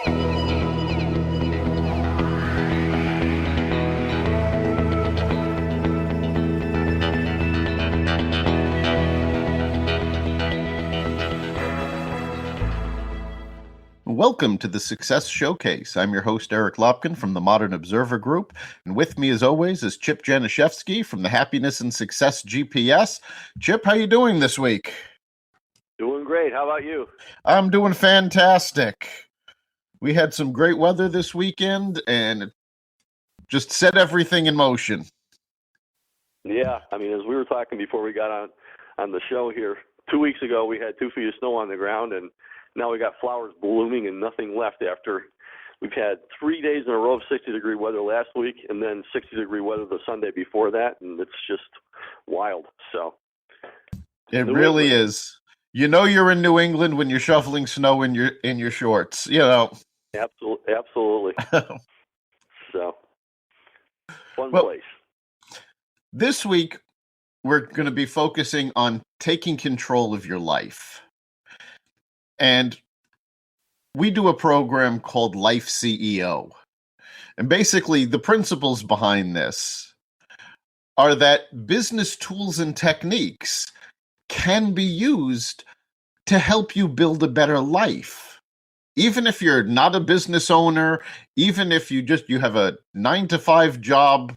Welcome to the Success Showcase. I'm your host, Eric Lopkin from the Modern Observer Group, and with me, as always, is Chip Janiszewski from the Hapoiness GPS. Chip, how you doing this week? Doing great. How about you? I'm doing fantastic. We had some great weather this weekend, and it just set everything in motion. Yeah, I mean, as we were talking before we got on the show here, 2 weeks ago we had 2 feet of snow on the ground, and now we got flowers blooming and nothing left after we've had 3 days in a row of 60-degree weather last week and then 60-degree weather the Sunday before that, and it's just wild. So it really is. You know you're in New England when you're shoveling snow in your shorts, you know. Absolutely. So fun place. This week we're going to be focusing on taking control of your life. And we do a program called Life CEO. And basically, the principles behind this are that business tools and techniques can be used to help you build a better life. Even if you're not a business owner, even if you have a 9-to-5 job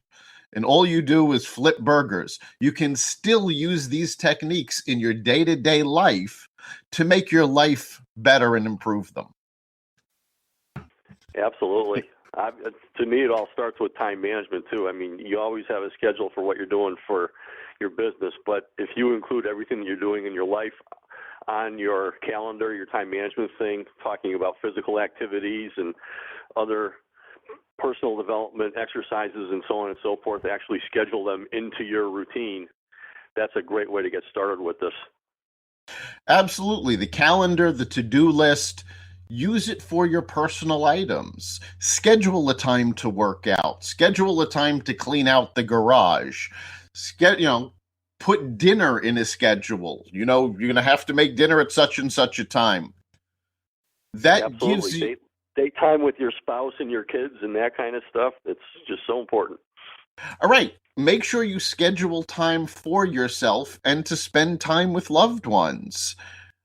and all you do is flip burgers, you can still use these techniques in your day-to-day life to make your life better and improve them. Absolutely. To me, it all starts with time management, too. I mean, you always have a schedule for what you're doing for your business, but if you include everything that you're doing in your life on your calendar, your time management thing, talking about physical activities and other personal development exercises and so on and so forth, actually schedule them into your routine, that's a great way to get started with this. Absolutely. The calendar, the to-do list, use it for your personal items. Schedule a time to work out. Schedule a time to clean out the garage. Put dinner in a schedule. You know, you're going to have to make dinner at such and such a time. That Absolutely. gives you date time with your spouse and your kids and that kind of stuff. It's just so important. All right. Make sure you schedule time for yourself and to spend time with loved ones.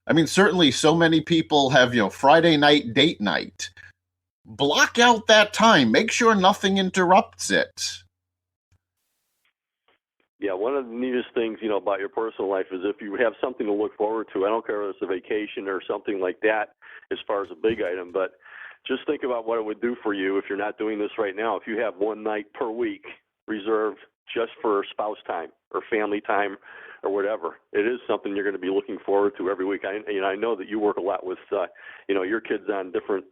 I mean, certainly so many people have, Friday night date night. Block out that time. Make sure nothing interrupts it. Yeah, one of the neatest things, about your personal life is if you have something to look forward to. I don't care if it's a vacation or something like that as far as a big item, but just think about what it would do for you if you're not doing this right now. If you have one night per week reserved just for spouse time or family time or whatever, it is something you're going to be looking forward to every week. I know that you work a lot with, your kids on different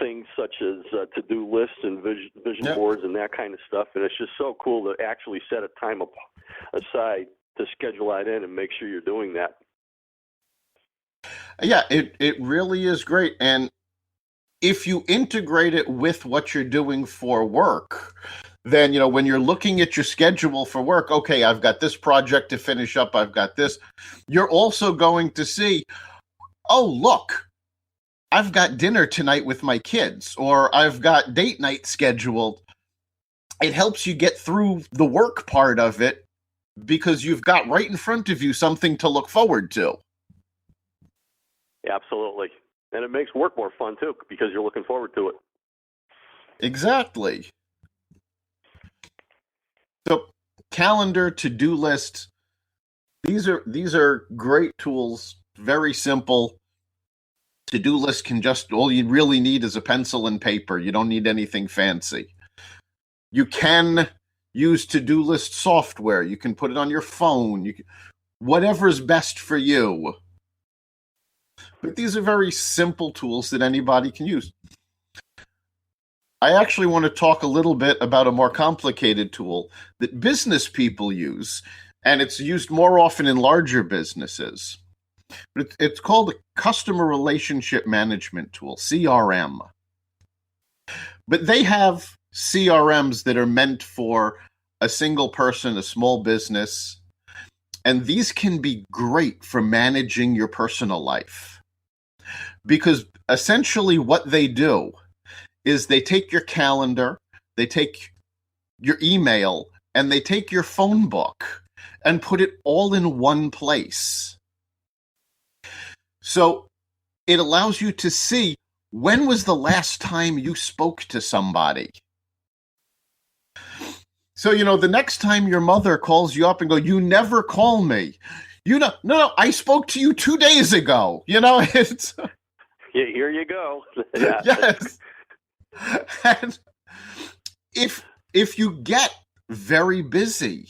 things such as to-do lists and vision boards and that kind of stuff. And it's just so cool to actually set a time aside to schedule that in and make sure you're doing that. Yeah, it really is great. And if you integrate it with what you're doing for work, then, when you're looking at your schedule for work, okay, I've got this project to finish up, I've got this, you're also going to see, oh, look, I've got dinner tonight with my kids, or I've got date night scheduled. It helps you get through the work part of it because you've got right in front of you something to look forward to. Absolutely. And it makes work more fun, too, because you're looking forward to it. Exactly. So, calendar, to-do list, these are great tools, very simple. To-do list all you really need is a pencil and paper. You don't need anything fancy. You can use to-do list software. You can put it on your phone. Whatever's best for you. But these are very simple tools that anybody can use. I actually want to talk a little bit about a more complicated tool that business people use, and it's used more often in larger businesses. But it's called a Customer Relationship Management Tool, CRM. But they have CRMs that are meant for a single person, a small business, and these can be great for managing your personal life. Because essentially what they do is they take your calendar, they take your email, and they take your phone book and put it all in one place. So it allows you to see, when was the last time you spoke to somebody? So, the next time your mother calls you up and go, you never call me. No, I spoke to you 2 days ago. It's... Yeah, here you go. Yeah. Yes. And if you get very busy,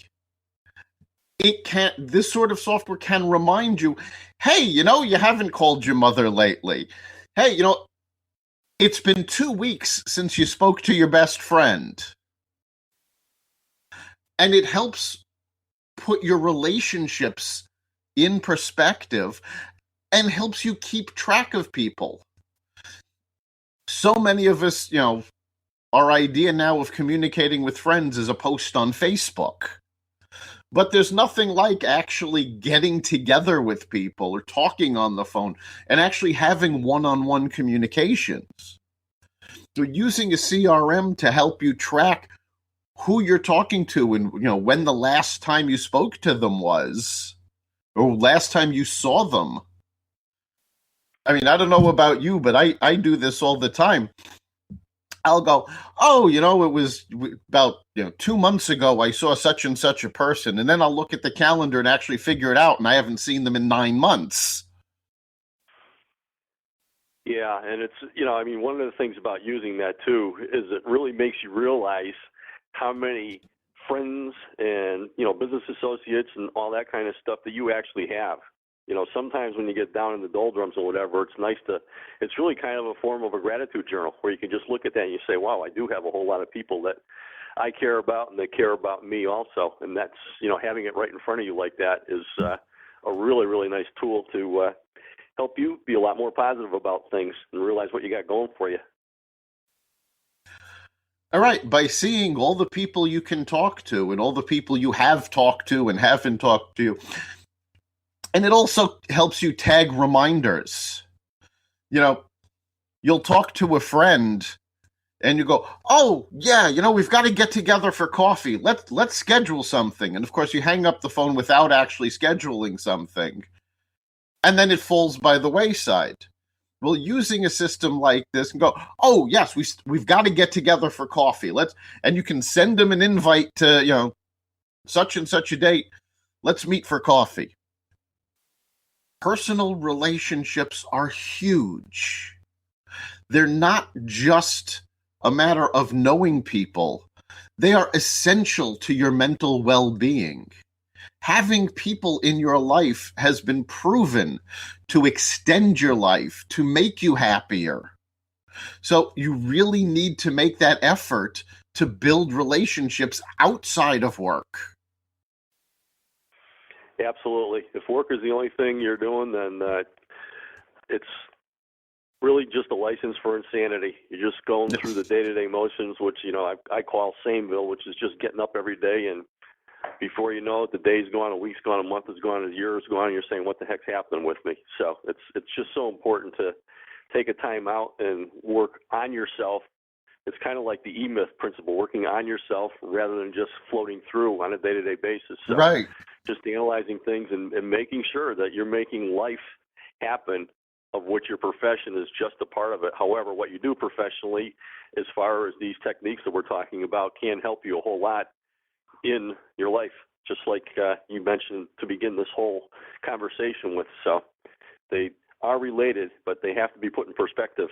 this sort of software can remind you, hey, you haven't called your mother lately. Hey, it's been 2 weeks since you spoke to your best friend. And it helps put your relationships in perspective and helps you keep track of people. So many of us, our idea now of communicating with friends is a post on Facebook. But there's nothing like actually getting together with people or talking on the phone and actually having one-on-one communications. So using a CRM to help you track who you're talking to and, when the last time you spoke to them was, or last time you saw them. I mean, I don't know about you, but I do this all the time. I'll go, oh, it was about 2 months ago I saw such and such a person, and then I'll look at the calendar and actually figure it out, and I haven't seen them in 9 months. Yeah, and it's, one of the things about using that too is it really makes you realize how many friends and, business associates and all that kind of stuff that you actually have. Sometimes when you get down in the doldrums or whatever, it's really kind of a form of a gratitude journal where you can just look at that and you say, wow, I do have a whole lot of people that I care about and they care about me also. And that's, having it right in front of you like that is a really, really nice tool to help you be a lot more positive about things and realize what you got going for you. All right. By seeing all the people you can talk to and all the people you have talked to and haven't talked to, and it also helps you tag reminders. You'll talk to a friend and you go, oh, yeah, we've got to get together for coffee. Let's schedule something. And of course, you hang up the phone without actually scheduling something. And then it falls by the wayside. Well, using a system like this and go, oh, yes, we've got to get together for coffee. And you can send them an invite to, such and such a date. Let's meet for coffee. Personal relationships are huge. They're not just a matter of knowing people. They are essential to your mental well-being. Having people in your life has been proven to extend your life, to make you happier. So you really need to make that effort to build relationships outside of work. Absolutely. If work is the only thing you're doing, then it's really just a license for insanity. You're just going through the day-to-day motions, which, I call Sameville, which is just getting up every day, and before you know it, the day's gone, a week's gone, a month is gone, a year is gone, and you're saying, what the heck's happening with me? So it's just so important to take a time out and work on yourself. It's kind of like the E-Myth principle, working on yourself rather than just floating through on a day-to-day basis. So right. Just analyzing things and making sure that you're making life happen, of which your profession is just a part of it. However, what you do professionally, as far as these techniques that we're talking about, can help you a whole lot in your life, just like you mentioned to begin this whole conversation with. So they are related, but they have to be put in perspective.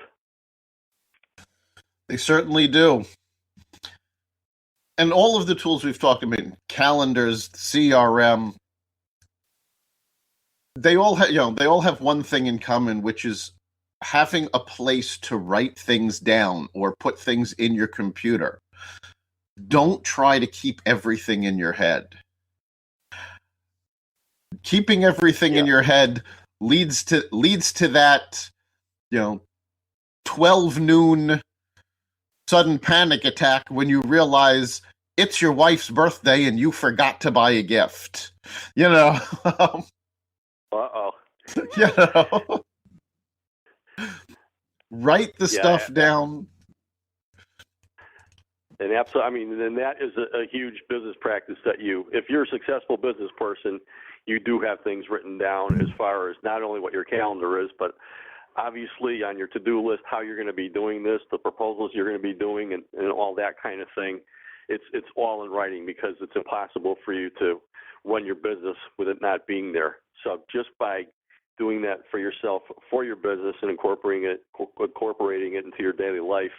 They certainly do. And all of the tools we've talked about, calendars, CRM, they all have one thing in common, which is having a place to write things down or put things in your computer. Don't try to keep everything in your head. Keeping everything in your head leads to that, 12 noon sudden panic attack when you realize it's your wife's birthday and you forgot to buy a gift. Uh-oh. Write the stuff down. And absolutely, I mean, and that is a huge business practice that if you're a successful business person, you do have things written down as far as not only what your calendar is, but obviously on your to-do list, how you're going to be doing this, the proposals you're going to be doing, and all that kind of thing. It's all in writing because it's impossible for you to run your business with it not being there. So just by doing that for yourself, for your business, and incorporating it into your daily life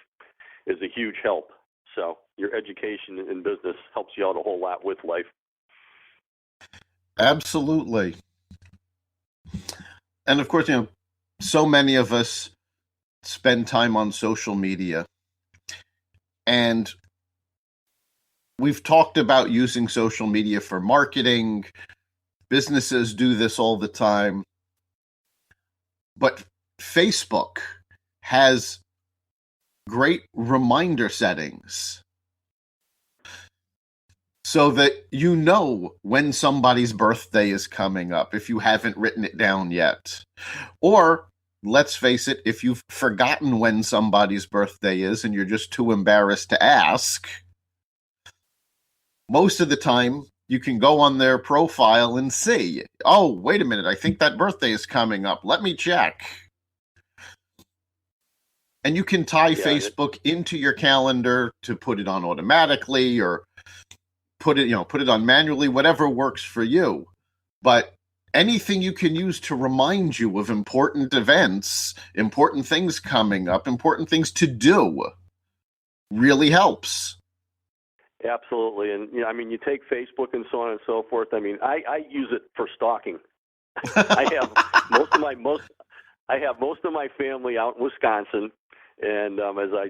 is a huge help. So your education in business helps you out a whole lot with life. Absolutely. And of course, so many of us spend time on social media, and we've talked about using social media for marketing. Businesses do this all the time. But Facebook has great reminder settings so that you know when somebody's birthday is coming up if you haven't written it down yet. Or, let's face it, if you've forgotten when somebody's birthday is and you're just too embarrassed to ask, most of the time you can go on their profile and see, oh, wait a minute, I think that birthday is coming up. Let me check. And you can tie Facebook into your calendar to put it on automatically or put it on manually, whatever works for you. But anything you can use to remind you of important events, important things coming up, important things to do really helps. Absolutely. And, you take Facebook and so on and so forth. I use it for stalking. I have most of my family out in Wisconsin. And as I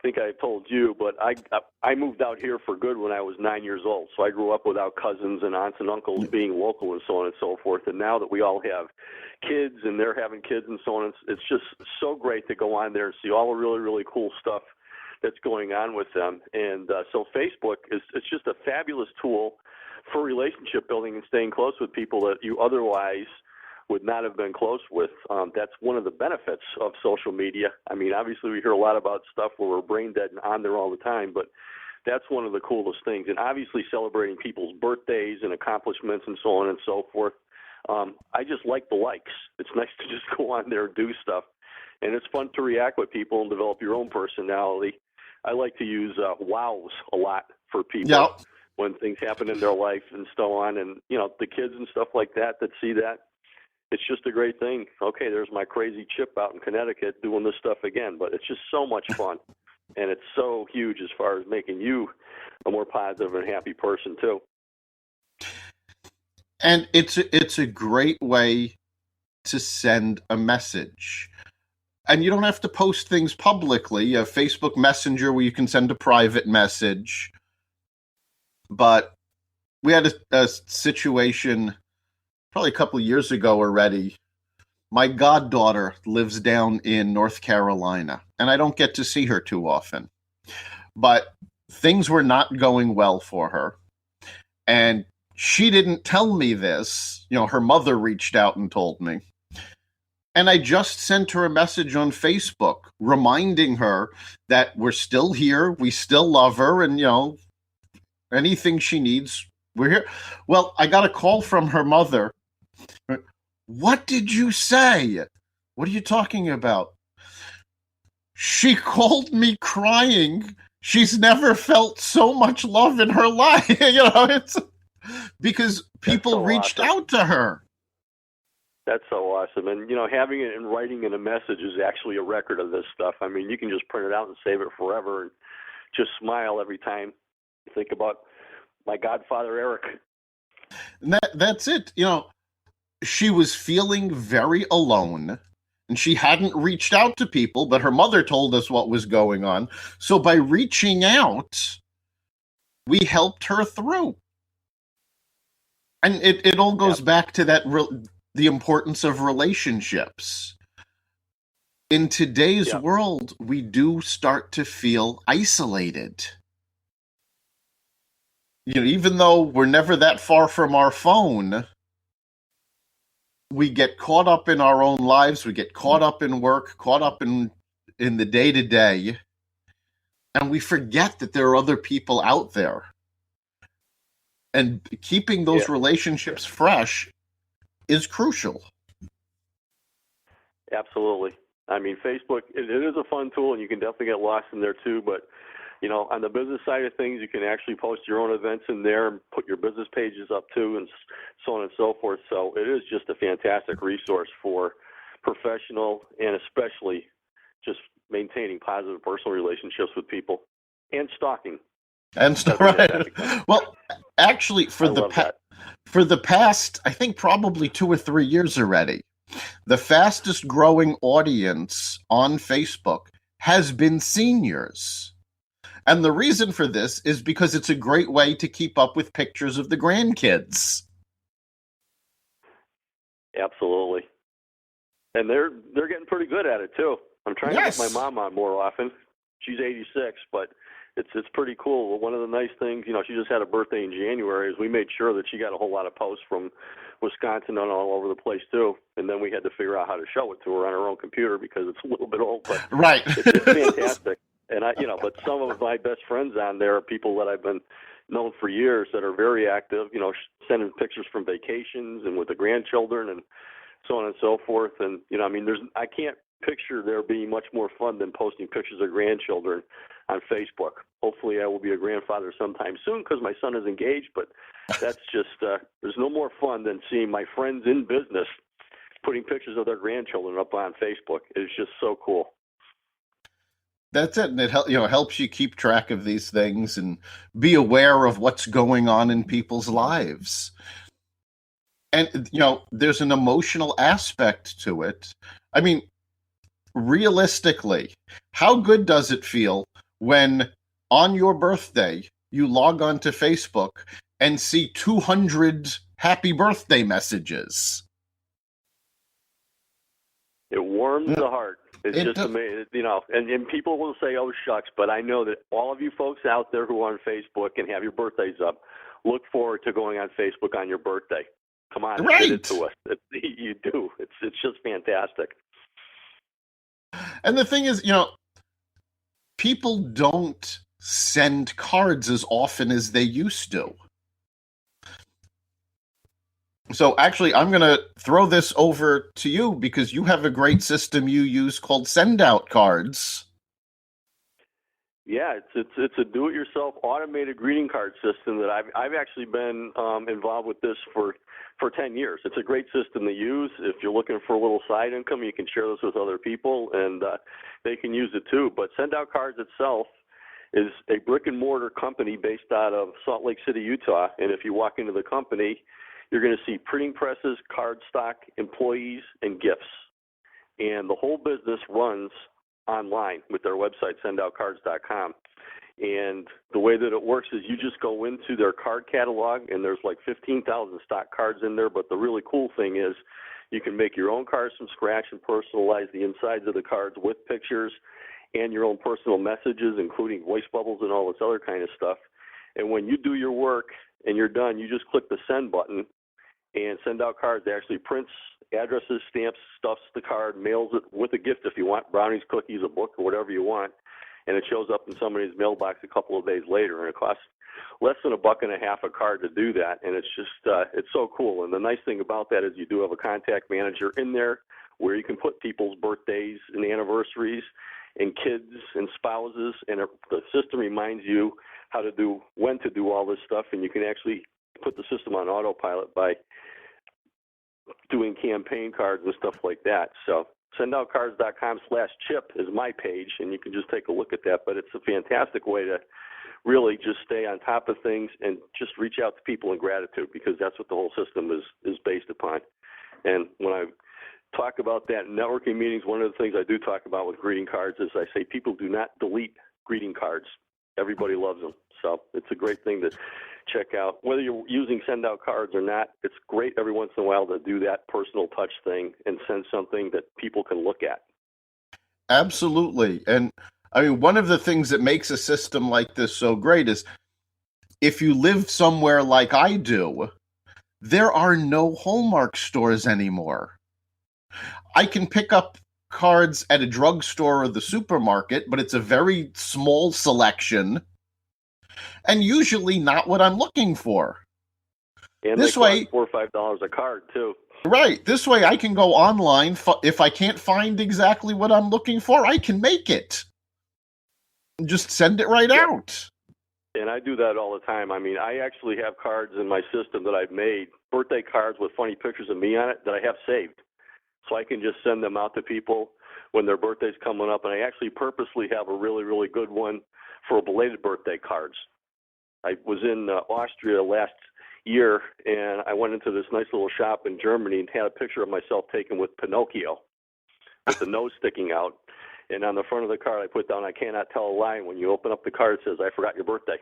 think I told you, but I moved out here for good when I was 9 years old. So I grew up without cousins and aunts and uncles being local and so on and so forth. And now that we all have kids and they're having kids and so on, it's just so great to go on there and see all the really, really cool stuff that's going on with them. And so Facebook it's just a fabulous tool for relationship building and staying close with people that you otherwise would not have been close with. That's one of the benefits of social media. Obviously we hear a lot about stuff where we're brain dead and on there all the time, but that's one of the coolest things. And obviously celebrating people's birthdays and accomplishments and so on and so forth. I just like the likes. It's nice to just go on there and do stuff. And it's fun to react with people and develop your own personality. I like to use wows a lot for people when things happen in their life and so on. And, the kids and stuff like that see that. It's just a great thing. Okay, there's my crazy Chip out in Connecticut doing this stuff again. But it's just so much fun. And it's so huge as far as making you a more positive and happy person, too. And it's a great way to send a message. And you don't have to post things publicly. A Facebook Messenger where you can send a private message. But we had a situation probably a couple of years ago already. My goddaughter lives down in North Carolina, and I don't get to see her too often. But things were not going well for her. And she didn't tell me this. Her mother reached out and told me. And I just sent her a message on Facebook reminding her that we're still here, we still love her, and, anything she needs, we're here. Well, I got a call from her mother. What did you say? What are you talking about? She called me crying. She's never felt so much love in her life. It's because people reached out to her. That's so awesome. And, having it in writing in a message is actually a record of this stuff. You can just print it out and save it forever and just smile every time you think about my godfather, Eric. And that's it. She was feeling very alone, and she hadn't reached out to people, but her mother told us what was going on. So by reaching out, we helped her through. And it all goes back to that the importance of relationships. In today's world, we do start to feel isolated. Even though we're never that far from our phone, we get caught up in our own lives, we get caught up in work, caught up in the day-to-day, And we forget that there are other people out there. And keeping those relationships fresh is crucial. Absolutely. I mean, Facebook, it is a fun tool, and you can definitely get lost in there too. But, you know, on the business side of things, you can actually post your own events in there and put your business pages up too, and so on and so forth. So it is just a fantastic resource for professional and especially just maintaining positive personal relationships with people and stalking. And right. Well, actually, for the past, I think probably 2 or 3 years already, the fastest growing audience on Facebook has been seniors. And the reason for this is because it's a great way to keep up with pictures of the grandkids. Absolutely. And they're getting pretty good at it too. I'm trying to get my mom on more often. She's 86, but it's pretty cool. One of the nice things, you know, she just had a birthday in January, is we made sure that she got a whole lot of posts from Wisconsin and all over the place too. And then we had to figure out how to show it to her on her own computer because it's a little bit old, but right. It's fantastic. And but some of my best friends on there are people that I've been known for years that are very active, you know, sending pictures from vacations and with the grandchildren and so on and so forth. And, you know, I mean, I can't picture there being much more fun than posting pictures of grandchildren on Facebook. Hopefully I will be a grandfather sometime soon because my son is engaged, but that's just, there's no more fun than seeing my friends in business putting pictures of their grandchildren up on Facebook. It's just so cool. That's it. And it helps you keep track of these things and be aware of what's going on in people's lives. And, you know, there's an emotional aspect to it. I mean, realistically, how good does it feel when on your birthday you log on to Facebook and see 200 happy birthday messages? It warms the heart. It's just amazing, you know, and people will say, oh, shucks, but I know that all of you folks out there who are on Facebook and have your birthdays up, look forward to going on Facebook on your birthday. Come on, admit it to us. You do. It's just fantastic. And the thing is, you know, people don't send cards as often as they used to. So actually, I'm going to throw this over to you because you have a great system you use called Send Out Cards. Yeah, it's a do-it-yourself automated greeting card system that I've actually been involved with this for 10 years. It's a great system to use. If you're looking for a little side income, you can share this with other people, and they can use it too. But Send Out Cards itself is a brick-and-mortar company based out of Salt Lake City, Utah. And if you walk into the company, you're going to see printing presses, card stock, employees, and gifts. And the whole business runs online with their website, sendoutcards.com. And the way that it works is you just go into their card catalog, and there's like 15,000 stock cards in there. But the really cool thing is you can make your own cards from scratch and personalize the insides of the cards with pictures and your own personal messages, including voice bubbles and all this other kind of stuff. And when you do your work and you're done, you just click the send button, and Send Out Cards actually prints addresses, stamps, stuffs the card, mails it with a gift if you want, brownies, cookies, a book, or whatever you want, and it shows up in somebody's mailbox a couple of days later, and it costs less than $1.50 a card to do that, and it's just it's so cool. And the nice thing about that is you do have a contact manager in there where you can put people's birthdays and anniversaries and kids and spouses, and the system reminds you when to do all this stuff, and you can actually put the system on autopilot by doing campaign cards and stuff like that. So sendoutcards.com/chip is my page, and you can just take a look at that. But it's a fantastic way to really just stay on top of things and just reach out to people in gratitude, because that's what the whole system is based upon. And when I talk about that in networking meetings, one of the things I do talk about with greeting cards is I say people do not delete greeting cards. Everybody loves them. So it's a great thing to check out. Whether you're using Send Out Cards or not, it's great every once in a while to do that personal touch thing and send something that people can look at. Absolutely. And I mean, one of the things that makes a system like this so great is if you live somewhere like I do, there are no Hallmark stores anymore. I can pick up cards at a drugstore or the supermarket, but it's a very small selection and usually not what I'm looking for. And this way, $4 or $5 a card too. Right. This way I can go online. If I can't find exactly what I'm looking for, I can make it. Just send it right out. And I do that all the time. I mean, I actually have cards in my system that I've made, birthday cards with funny pictures of me on it that I have saved. So I can just send them out to people when their birthday's coming up. And I actually purposely have a really, really good one for belated birthday cards. I was in Austria last year, and I went into this nice little shop in Germany and had a picture of myself taken with Pinocchio, with the nose sticking out. And on the front of the card, I put down, "I cannot tell a lie." When you open up the card, it says, "I forgot your birthday."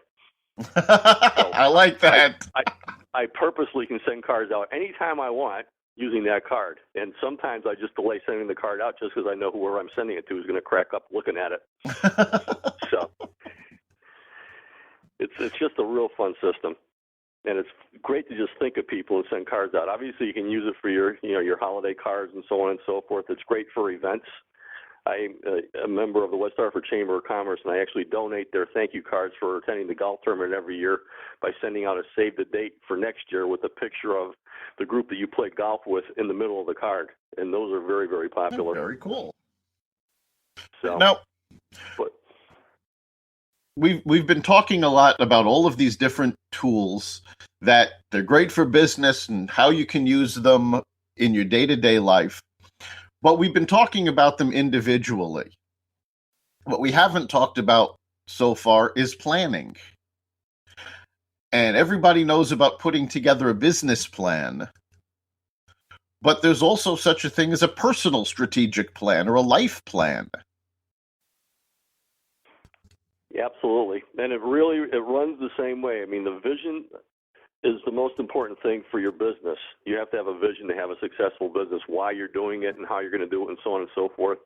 So I like that. I purposely can send cards out anytime I want using that card. And sometimes I just delay sending the card out just because I know whoever I'm sending it to is going to crack up looking at it. So it's just a real fun system. And it's great to just think of people and send cards out. Obviously, you can use it for your holiday cards and so on and so forth. It's great for events. I'm a member of the West Hartford Chamber of Commerce, and I actually donate their thank you cards for attending the golf tournament every year by sending out a save the date for next year with a picture of the group that you played golf with in the middle of the card. And those are very, very popular. Very cool. So now, we've been talking a lot about all of these different tools that they're great for business and how you can use them in your day-to-day life. But we've been talking about them individually. What we haven't talked about so far is planning. And everybody knows about putting together a business plan. But there's also such a thing as a personal strategic plan or a life plan. Yeah, absolutely. And it runs the same way. I mean, the vision is the most important thing for your business. You have to have a vision to have a successful business, why you're doing it and how you're going to do it and so on and so forth.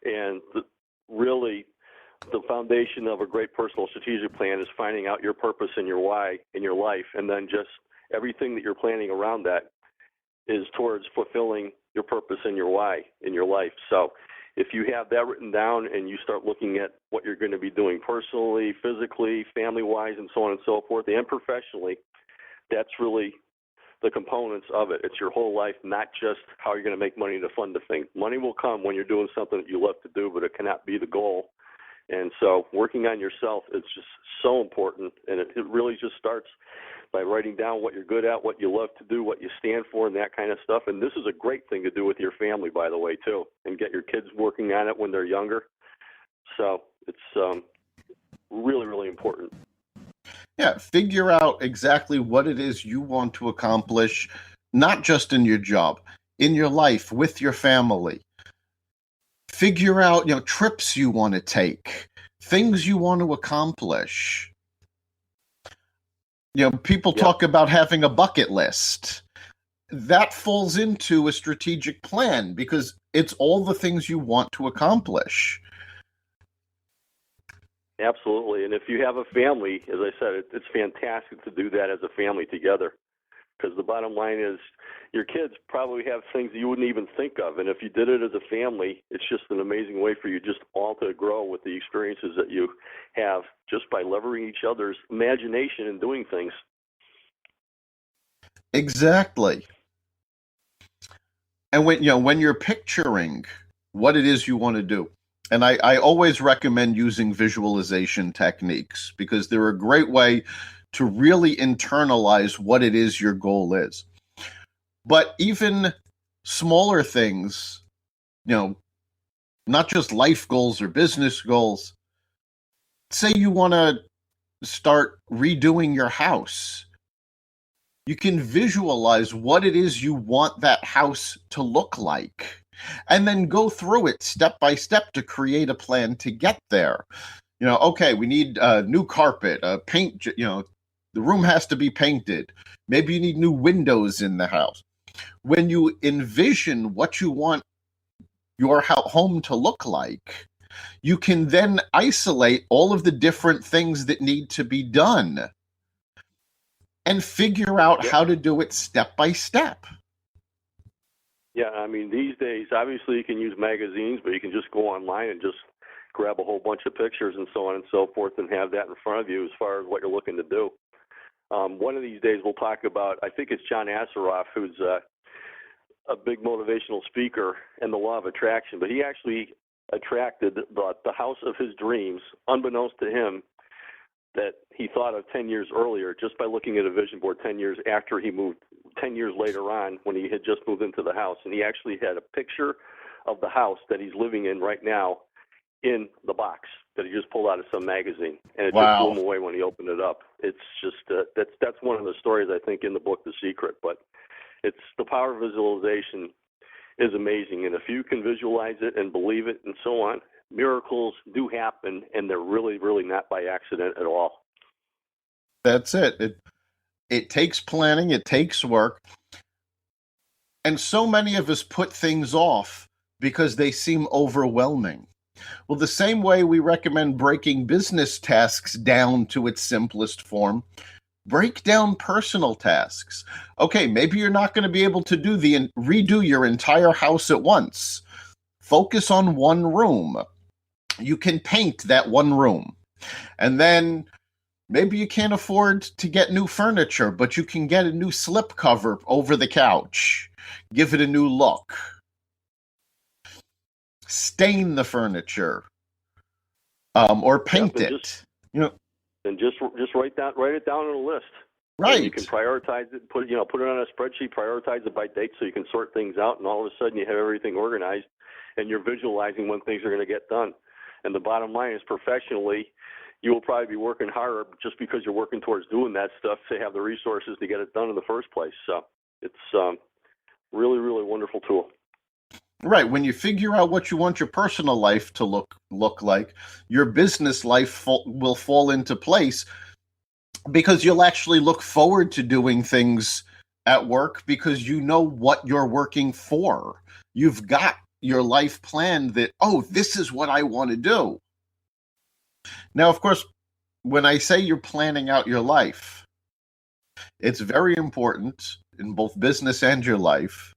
And really, the foundation of a great personal strategic plan is finding out your purpose and your why in your life, and then just everything that you're planning around that is towards fulfilling your purpose and your why in your life. So if you have that written down and you start looking at what you're going to be doing personally, physically, family-wise, and so on and so forth, and professionally, that's really the components of it. It's your whole life, not just how you're going to make money to fund the thing. Money will come when you're doing something that you love to do, but it cannot be the goal. And so working on yourself is just so important, and it really just starts by writing down what you're good at, what you love to do, what you stand for, and that kind of stuff. And this is a great thing to do with your family, by the way, too, and get your kids working on it when they're younger. So it's really, really important. Yeah, figure out exactly what it is you want to accomplish, not just in your job, in your life, with your family. Figure out, trips you want to take, things you want to accomplish. People talk about having a bucket list. That falls into a strategic plan because it's all the things you want to accomplish. Absolutely. And if you have a family, as I said, it's fantastic to do that as a family together, because the bottom line is your kids probably have things that you wouldn't even think of. And if you did it as a family, it's just an amazing way for you just all to grow with the experiences that you have just by leveraging each other's imagination and doing things. Exactly. And when you're picturing what it is you want to do, and I always recommend using visualization techniques because they're a great way to really internalize what it is your goal is. But even smaller things, not just life goals or business goals. Say you want to start redoing your house. You can visualize what it is you want that house to look like. And then go through it step by step to create a plan to get there. Okay, we need new carpet, paint, the room has to be painted. Maybe you need new windows in the house. When you envision what you want your home to look like, you can then isolate all of the different things that need to be done and figure out how to do it step by step. Yeah, I mean, these days, obviously you can use magazines, but you can just go online and just grab a whole bunch of pictures and so on and so forth and have that in front of you as far as what you're looking to do. One of these days we'll talk about, I think it's John Asseroff, who's a big motivational speaker, and the law of attraction, but he actually attracted the house of his dreams, unbeknownst to him, that he thought of 10 years earlier just by looking at a vision board 10 years after he moved, 10 years later on when he had just moved into the house. And he actually had a picture of the house that he's living in right now in the box that he just pulled out of some magazine. And it just blew him away when he opened it up. It's just, that's one of the stories, I think, in the book, The Secret. But it's the power of visualization is amazing. And if you can visualize it and believe it and so on, miracles do happen, and they're really, really not by accident at all. That's it. It takes planning. It takes work. And so many of us put things off because they seem overwhelming. Well, the same way we recommend breaking business tasks down to its simplest form, break down personal tasks. Okay, maybe you're not going to be able to redo your entire house at once. Focus on one room. You can paint that one room. And then maybe you can't afford to get new furniture, but you can get a new slip cover over the couch. Give it a new look. Stain the furniture. Or paint it. And just write it down on a list. Right. And you can prioritize it, put it on a spreadsheet, prioritize it by date so you can sort things out, and all of a sudden you have everything organized and you're visualizing when things are going to get done. And the bottom line is, professionally, you will probably be working harder just because you're working towards doing that stuff to have the resources to get it done in the first place. So it's really, really wonderful tool. Right. When you figure out what you want your personal life to look like, your business life will fall into place, because you'll actually look forward to doing things at work because you know what you're working for. You've got your life planned that, this is what I want to do. Now, of course, when I say you're planning out your life, it's very important in both business and your life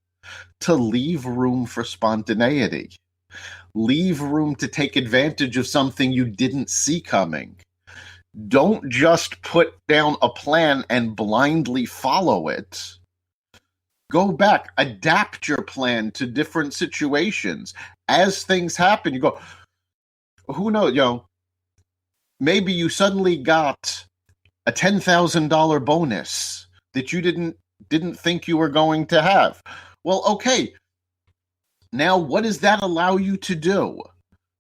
to leave room for spontaneity. Leave room to take advantage of something you didn't see coming. Don't just put down a plan and blindly follow it. Go back, adapt your plan to different situations. As things happen, you go, who knows, maybe you suddenly got a $10,000 bonus that you didn't think you were going to have. Well, okay. Now, what does that allow you to do?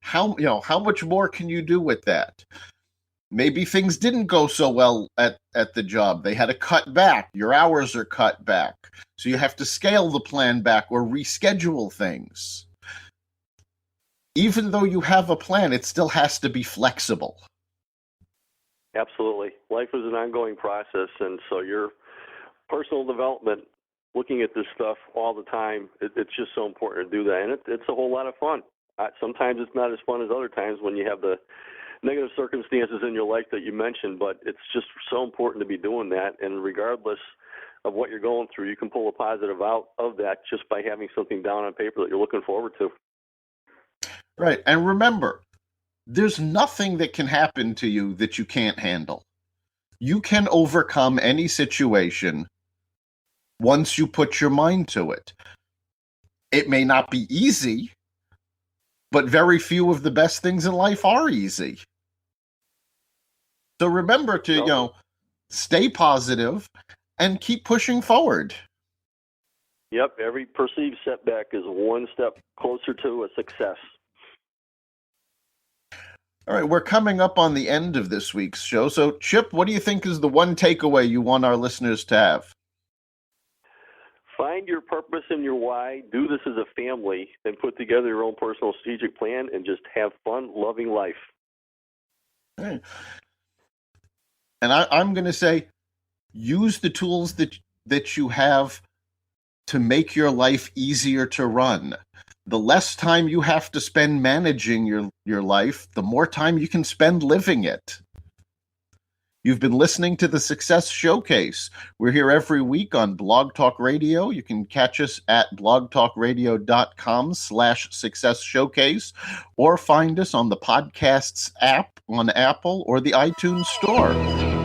How much more can you do with that? Maybe things didn't go so well at the job. They had to cut back. Your hours are cut back. So you have to scale the plan back or reschedule things. Even though you have a plan, it still has to be flexible. Absolutely. Life is an ongoing process, and so your personal development, looking at this stuff all the time, it's just so important to do that, and it's a whole lot of fun. Sometimes it's not as fun as other times when you have the negative circumstances in your life that you mentioned, but it's just so important to be doing that, and regardless of what you're going through, you can pull a positive out of that just by having something down on paper that you're looking forward to. Right, and remember, there's nothing that can happen to you that you can't handle. You can overcome any situation once you put your mind to it. It may not be easy, but very few of the best things in life are easy. So remember to, stay positive and keep pushing forward. Yep, every perceived setback is one step closer to a success. All right, we're coming up on the end of this week's show. So, Chip, what do you think is the one takeaway you want our listeners to have? Find your purpose and your why. Do this as a family, and put together your own personal strategic plan, and just have fun, loving life. Okay. And I'm going to say, use the tools that you have to make your life easier to run. The less time you have to spend managing your life, the more time you can spend living it. You've been listening to the Success Showcase. We're here every week on Blog Talk Radio. You can catch us at blogtalkradio.com/Success Showcase or find us on the Podcasts app on Apple or the iTunes Store.